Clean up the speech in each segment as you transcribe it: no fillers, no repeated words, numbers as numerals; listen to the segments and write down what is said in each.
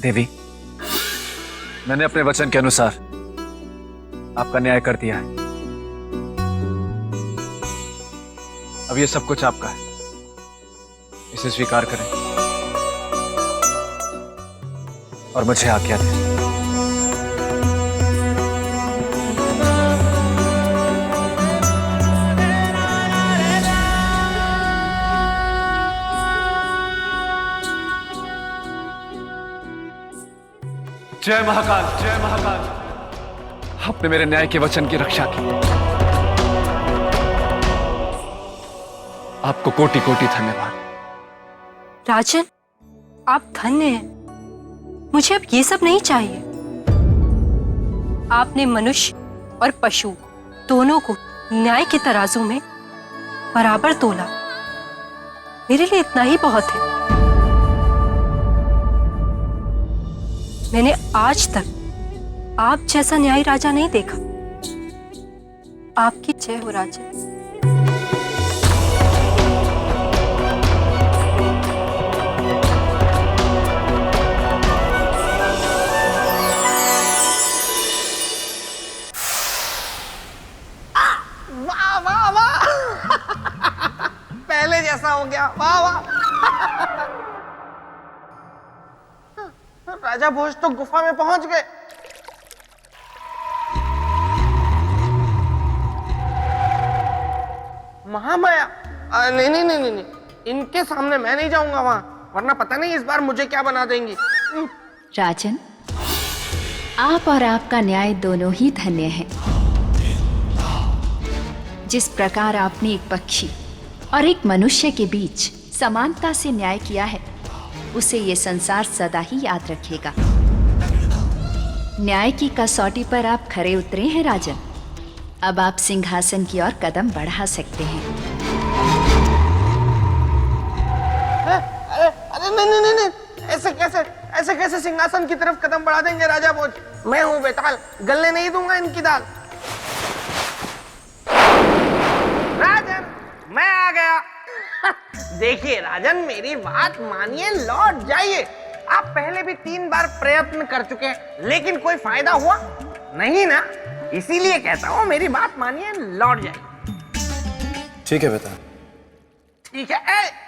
देवी, मैंने अपने वचन के अनुसार आपका न्याय कर दिया है। अब ये सब कुछ आपका है, इसे स्वीकार करें और मुझे आज्ञा दें। जय महाकाल, जय महाकाल। आपने मेरे न्याय के वचन की रक्षा की। आपको कोटि कोटि धन्यवाद। राजन, आप धन्य हैं। मुझे अब ये सब नहीं चाहिए। आपने मनुष्य और पशु दोनों को न्याय के तराजू में बराबर तोला। मेरे लिए इतना ही बहुत है। मैंने आज तक आप जैसा न्यायी राजा नहीं देखा। आपकी जय हो राजन। वाह वाह वाह पहले जैसा हो गया। वाह वाह राजा भोज तो गुफा में पहुंच गए। महामाया, नहीं नहीं नहीं नहीं, इनके सामने मैं नहीं जाऊंगा वहां, वरना पता नहीं इस बार मुझे क्या बना देंगी। राजन, आप और आपका न्याय दोनों ही धन्य हैं। जिस प्रकार आपने एक पक्षी और एक मनुष्य के बीच समानता से न्याय किया है, उसे ये संसार सदा ही याद रखेगा। न्याय की कसौटी पर आप खरे उतरे हैं राजन। अब आप सिंहासन की ओर कदम बढ़ा सकते हैं। अरे नहीं नहीं नहीं, ऐसे कैसे सिंहासन की तरफ कदम बढ़ा देंगे राजा भोज। मैं हूं बेताल, गलने नहीं दूंगा इनकी दाल। राजन, मैं आ गया। देखिए राजन, मेरी बात मानिए, लौट जाइए। आप पहले भी 3 बार प्रयत्न कर चुके हैं, लेकिन कोई फायदा हुआ नहीं ना, इसीलिए कहता हूं मेरी बात मानिए, लौट जाइए। ठीक है बेटा। ठीक है।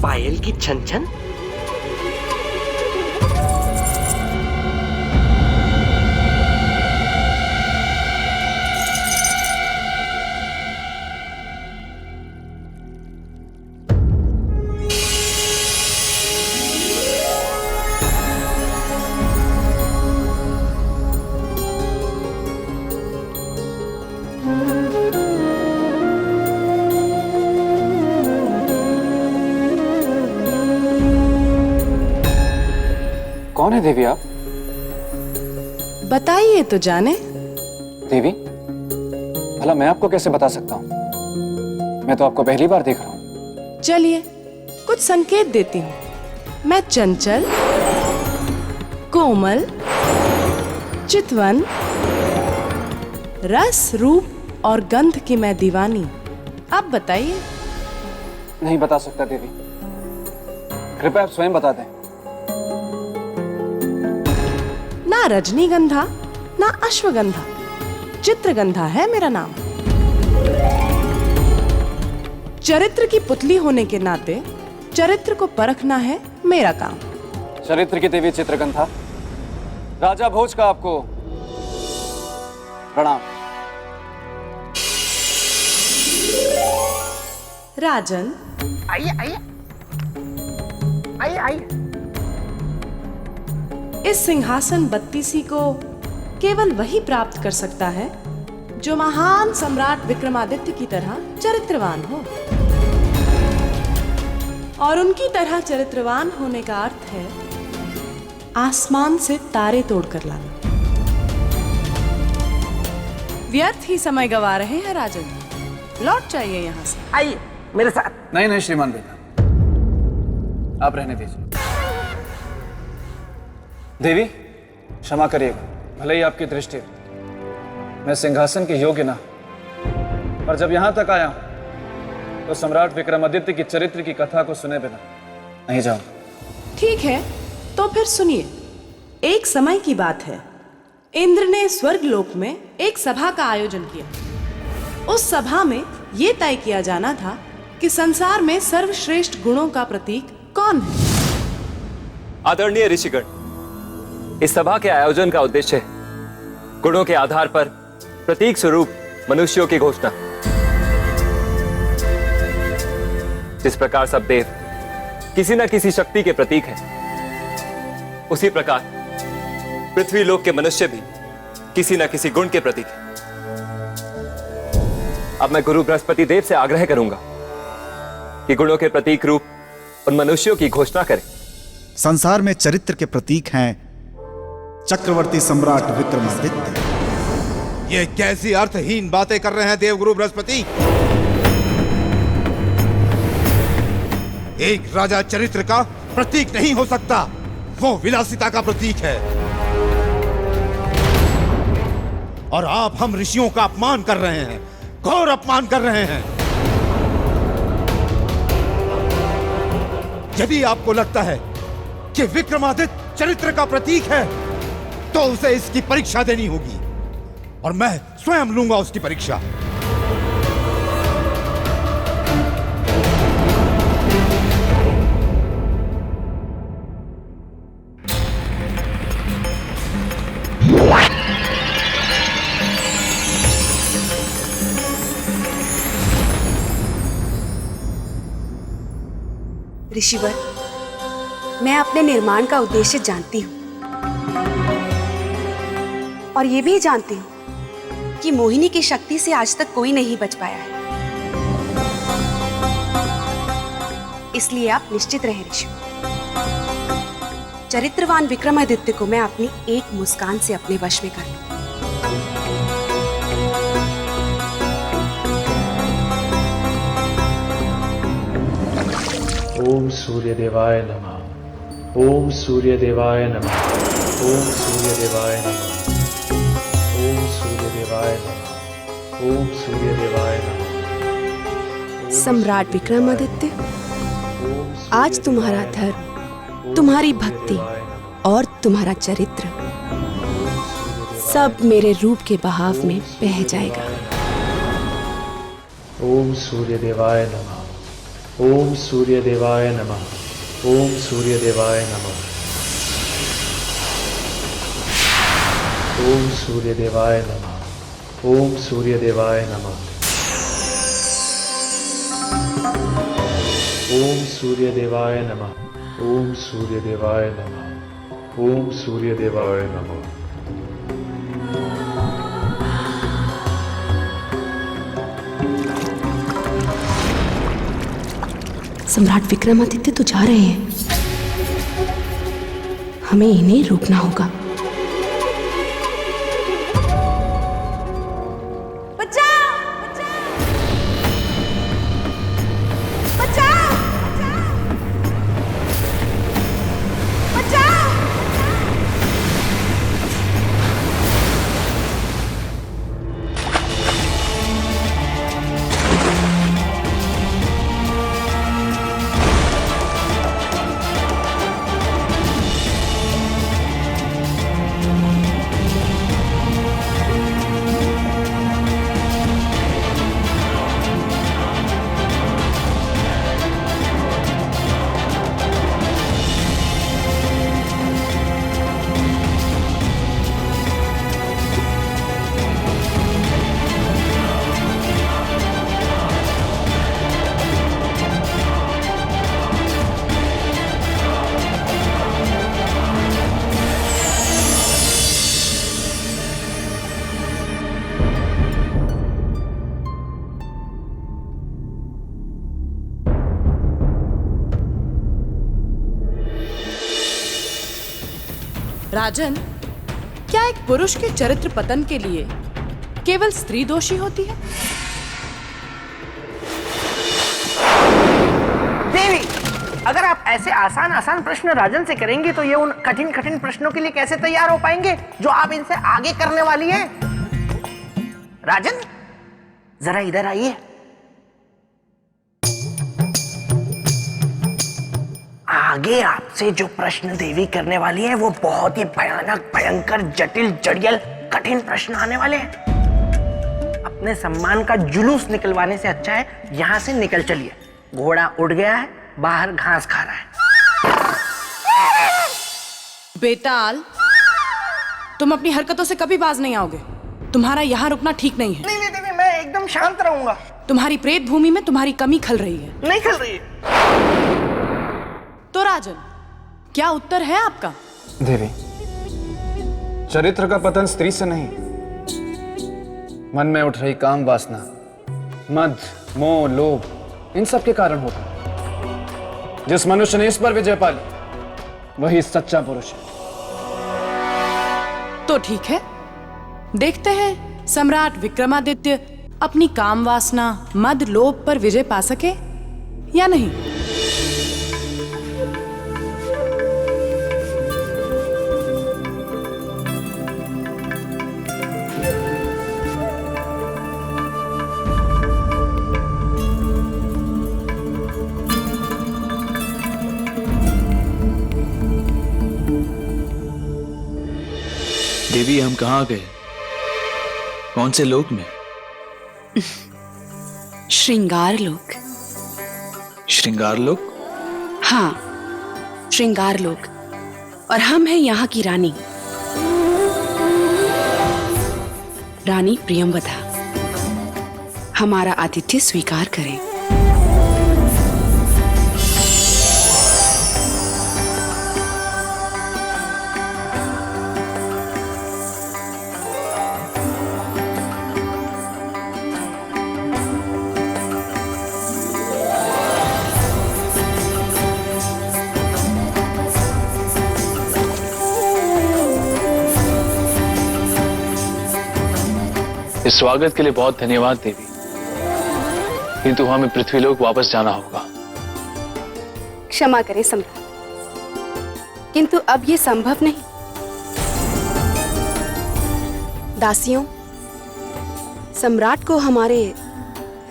पायल की छन छन। कौन है देवी आप? बताइए तो जाने। देवी, भला मैं आपको कैसे बता सकता हूँ? मैं तो आपको पहली बार देख रहा हूँ। चलिए कुछ संकेत देती हूँ। मैं चंचल, कोमल, चितवन, रस, रूप और गंध की मैं दीवानी। आप बताइए। नहीं बता सकता देवी, कृपया आप स्वयं बता दें। ना रजनीगंधा ना अश्वगंधा, चित्रगंधा है मेरा नाम। चरित्र की पुतली होने के नाते चरित्र को परखना है मेरा काम। चरित्र की देवी चित्रगंधा, राजा भोज का आपको प्रणाम। राजन, आइए आइए आइए आइए। इस सिंहासन बत्तीसी को केवल वही प्राप्त कर सकता है जो महान सम्राट विक्रमादित्य की तरह चरित्रवान हो। और उनकी तरह चरित्रवान होने का अर्थ है आसमान से तारे तोड़कर लाना। व्यर्थ ही समय गवा रहे हैं राजन, लौट जाइए यहाँ से। आइए मेरे साथ। नहीं नहीं श्रीमान बेटा, आप रहने दीजिए। देवी क्षमा करिएगा, भले ही आपकी दृष्टि मैं सिंहासन के योग्य ना, पर जब यहां तक आया हूं तो सम्राट विक्रमादित्य की चरित्र की कथा को सुने बिना नहीं जाऊंगा। ठीक है, तो फिर सुनिए। एक समय की बात है, इंद्र ने स्वर्गलोक में एक सभा का आयोजन किया। उस सभा में यह तय किया जाना था कि संसार में सर्वश्रेष्ठ गुणों का प्रतीक कौन है। आदरणीय ऋषिगण, इस सभा के आयोजन का उद्देश्य है गुणों के आधार पर प्रतीक स्वरूप मनुष्यों की घोषणा। जिस प्रकार सब देव किसी न किसी शक्ति के प्रतीक हैं, उसी प्रकार पृथ्वी लोक के मनुष्य भी किसी न किसी गुण के प्रतीक हैं। अब मैं गुरु बृहस्पति देव से आग्रह करूंगा कि गुणों के प्रतीक रूप उन मनुष्यों की घोषणा करें। संसार में चरित्र के प्रतीक हैं चक्रवर्ती सम्राट विक्रमादित्य। ये कैसी अर्थहीन बातें कर रहे हैं देवगुरु बृहस्पति? एक राजा चरित्र का प्रतीक नहीं हो सकता, वो विलासिता का प्रतीक है। और आप हम ऋषियों का अपमान कर रहे हैं, घोर अपमान कर रहे हैं। यदि आपको लगता है कि विक्रमादित्य चरित्र का प्रतीक है, तो उसे इसकी परीक्षा देनी होगी, और मैं स्वयं लूंगा उसकी परीक्षा। ऋषिवर, मैं अपने निर्माण का उद्देश्य जानती हूँ, और ये भी जानती हूँ कि मोहिनी की शक्ति से आज तक कोई नहीं बच पाया है। इसलिए आप निश्चित रहें ऋषि। चरित्रवान विक्रमादित्य को मैं अपनी एक मुस्कान से अपने वश में कर लूं। ओम सूर्य देवाय नमः। ओम सूर्य देवाय नमः। ओम सूर्य देवाय नमः। ओम सूर्य देवाय नमः। ओम सूर्य देवाय नमः। सम्राट विक्रमादित्य, आज तुम्हारा धर्म, तुम्हारी भक्ति और तुम्हारा चरित्र सब मेरे रूप के बहाव में बह जाएगा। ओम सूर्य देवाय नमः। ओम सूर्य देवाय नमः। ओम सूर्य देवाय नमः। ओम सूर्य देवाय नमः। ओम सूर्य देवाय नमः। ओम सूर्य देवाय नमः। ओम सूर्य देवाय नमः। ओम सूर्य देवाय नमः। सम्राट विक्रमादित्य तो जा रहे हैं, हमें इन्हें रोकना होगा। राजन, क्या एक पुरुष के चरित्र पतन के लिए केवल स्त्री दोषी होती है? देवी, अगर आप ऐसे आसान आसान प्रश्न राजन से करेंगे तो ये उन कठिन कठिन प्रश्नों के लिए कैसे तैयार हो पाएंगे जो आप इनसे आगे करने वाली हैं? राजन, जरा इधर आइए। आगे आपसे जो प्रश्न देवी करने वाली है वो बहुत ही भयानक, भयंकर, जटिल, जड़ियल, कठिन प्रश्न आने वाले हैं। अपने सम्मान का जुलूस निकलवाने से अच्छा है यहां से निकल चलिए। घोड़ा उड़ गया है, बाहर घास खा रहा है। बेताल, तुम अपनी हरकतों से कभी बाज नहीं आओगे। तुम्हारा यहाँ रुकना ठीक नहीं है। नहीं देवी, मैं एकदम शांत रहूंगा। तुम्हारी प्रेत भूमि में तुम्हारी कमी खल रही है। नहीं खल रही है। तो राजन, क्या उत्तर है आपका? देवी, चरित्र का पतन स्त्री से नहीं, मन में उठ रही काम वासना, मद, मोह, लोभ, इन सब के कारण होता है। जिस मनुष्य ने इस पर विजय पा ली वही सच्चा पुरुष है। तो ठीक है, देखते हैं सम्राट विक्रमादित्य अपनी काम वासना, मद, लोभ पर विजय पा सके या नहीं। देवी, हम कहाँ गए? कौन से लोक में? श्रृंगार लोक। श्रृंगार लोक? हाँ, श्रृंगार लोक। और हम हैं यहाँ की रानी, रानी प्रियंवदा। हमारा आतिथ्य स्वीकार करें। इस स्वागत के लिए बहुत धन्यवाद देवी, किंतु हमें पृथ्वीलोक वापस जाना होगा। क्षमा करें सम्राट, किंतु अब ये संभव नहीं। दासियों, सम्राट को हमारे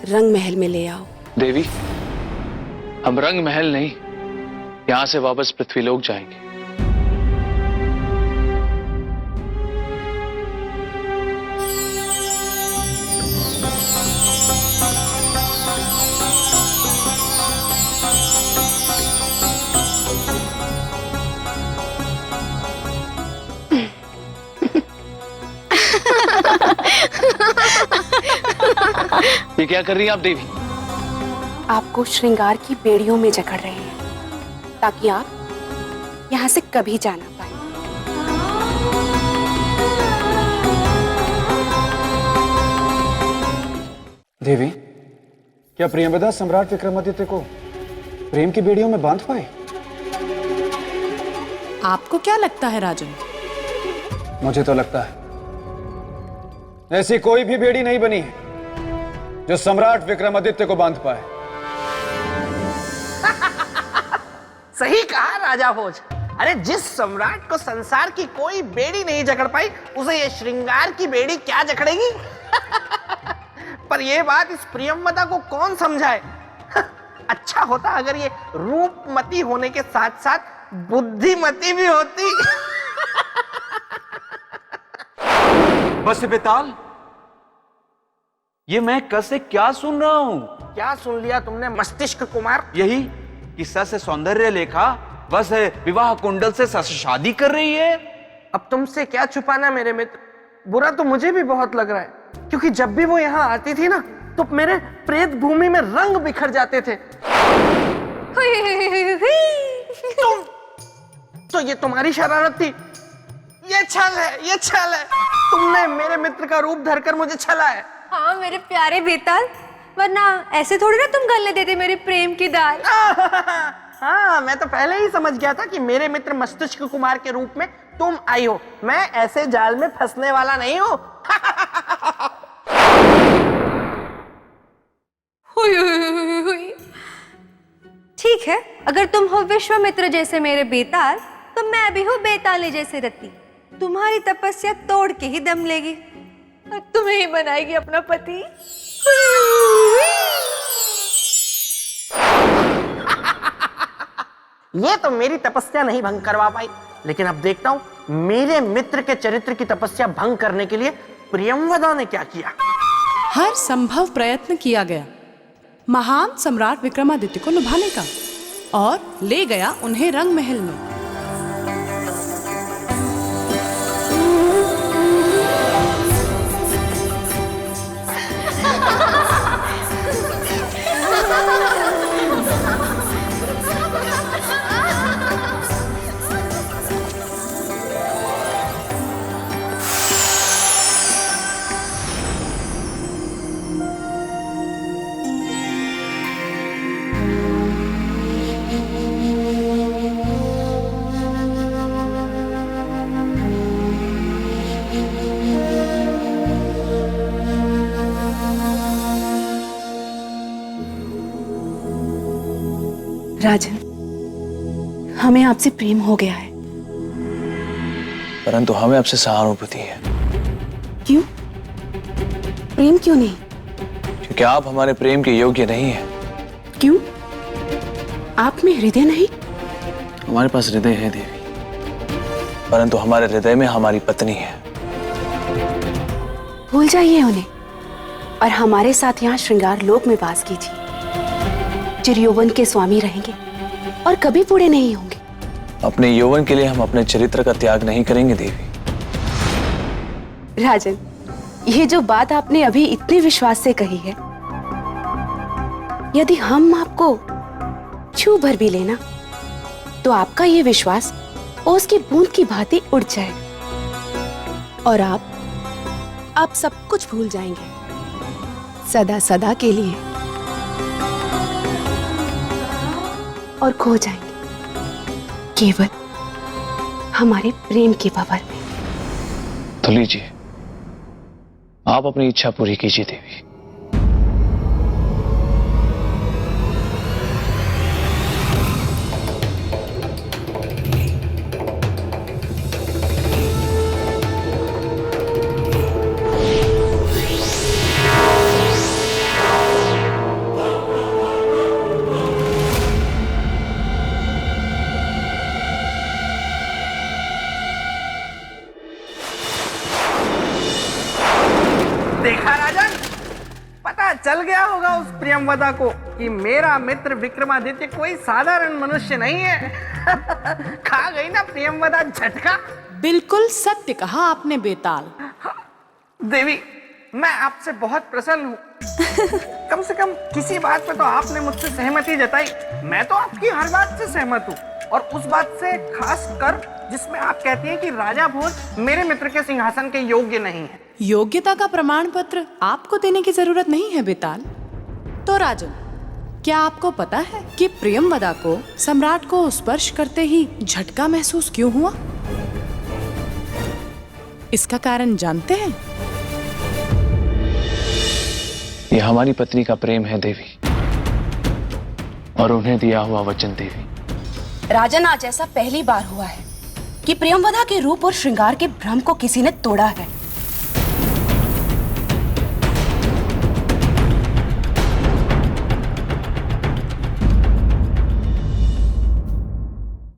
रंग महल में ले आओ। देवी, हम रंग महल नहीं, यहां से वापस पृथ्वीलोक जाएंगे। ये क्या कर रही हैं आप देवी? आपको श्रृंगार की बेड़ियों में जकड़ रहे हैं ताकि आप यहाँ से कभी जा ना पाए। देवी, क्या प्रियंवदा सम्राट विक्रमादित्य को प्रेम की बेड़ियों में बांध पाए? आपको क्या लगता है राजन? मुझे तो लगता है ऐसी कोई भी बेड़ी नहीं बनी है जो सम्राट विक्रमादित्य को बांध पाए। सही कहा राजा भोज। अरे जिस सम्राट को संसार की कोई बेड़ी नहीं जकड़ पाई, उसे ये श्रृंगार की बेड़ी क्या जकड़ेगी? पर यह बात इस प्रियंवदा को कौन समझाए? अच्छा होता अगर ये रूपमती होने के साथ साथ बुद्धिमती भी होती। बस बेताल, ये मैं कैसे क्या सुन रहा हूँ? क्या सुन लिया तुमने मस्तिष्क कुमार? यही कि सस सौंदर्य लेखा बस विवाह कुंडल से सस शादी कर रही है। अब तुमसे क्या छुपाना मेरे मित्र, बुरा तो मुझे भी बहुत लग रहा है, क्योंकि जब भी वो यहाँ आती थी ना तो मेरे प्रेत भूमि में रंग बिखर जाते थे। तो ये तुम्हारी शरारत थी? ये छल है, ये छल है। तुमने मेरे मित्र का रूप धरकर मुझे छला है। हाँ मेरे प्यारे बेताल, वरना ऐसे थोड़ी ना तुम गलने देते मेरे प्रेम की दाल। हाँ, मैं तो पहले ही समझ गया था कि मेरे मित्र मस्तिष्क कुमार के रूप में तुम आई हो, मैं ऐसे जाल में फंसने वाला नहीं हूँ। ठीक है, अगर तुम हो विश्वामित्र जैसे मेरे बेताल, तो मैं भी हूँ बेताले जैसे रति। तुम्हारी तपस्या तोड़ के ही दम लेगी और तुम्हें ही बनाएगी अपना पति। ये तो मेरी तपस्या नहीं भंग करवा पाई, लेकिन अब देखता हूं मेरे मित्र के चरित्र की तपस्या भंग करने के लिए प्रियंवदा ने क्या किया। हर संभव प्रयत्न किया गया महान सम्राट विक्रमादित्य को लुभाने का, और ले गया उन्हें रंग महल में। राजन, हमें आपसे प्रेम हो गया है। परंतु हमें आपसे सहानुभूति है। क्यों? प्रेम क्यों नहीं? क्योंकि आप हमारे प्रेम के योग्य नहीं हैं। क्यों? आप में हृदय नहीं? हमारे पास हृदय है देवी, परंतु हमारे हृदय में हमारी पत्नी है। भूल जाइए उन्हें और हमारे साथ यहाँ श्रृंगार लोक में वास कीजिए। चिरयौवन के स्वामी रहेंगे और कभी बूढ़े नहीं होंगे। अपने यौवन के लिए हम अपने चरित्र का त्याग नहीं करेंगे देवी। राजन, ये जो बात आपने अभी इतने विश्वास से कही है, यदि हम आपको छू भर भी लेना, तो आपका ये विश्वास ओस की बूंद की भांति उड़ जाएगा और आप सब कुछ भूल जाएंगे, सदा सदा के लिए, और खो जाएंगे केवल हमारे प्रेम के भंवर में। तो लीजिए, आप अपनी इच्छा पूरी कीजिए देवी। देखा राजन, पता चल गया होगा उस प्रियंवदा को कि मेरा मित्र विक्रमादित्य कोई साधारण मनुष्य नहीं है। खा गई ना प्रियंवदा झटका। बिल्कुल सत्य कहा आपने बेताल। देवी, मैं आपसे बहुत प्रसन्न हूँ। कम से कम किसी बात पे तो आपने मुझसे सहमति जताई। मैं तो आपकी हर बात से सहमत हूँ, और उस बात से खास कर जिसमें आप कहती हैं कि राजा भोज मेरे मित्र के सिंहासन के योग्य नहीं है। योग्यता का प्रमाण पत्र आपको देने की जरूरत नहीं है बेताल। तो राजन, क्या आपको पता है कि प्रियंवदा को सम्राट को स्पर्श करते ही झटका महसूस क्यों हुआ? इसका कारण जानते हैं? यह हमारी पत्नी का प्रेम है देवी, और उन्हें दिया हुआ वचन देवी। राजन, आज ऐसा पहली बार हुआ है कि प्रियंवदा के रूप और श्रृंगार के भ्रम को किसी ने तोड़ा है।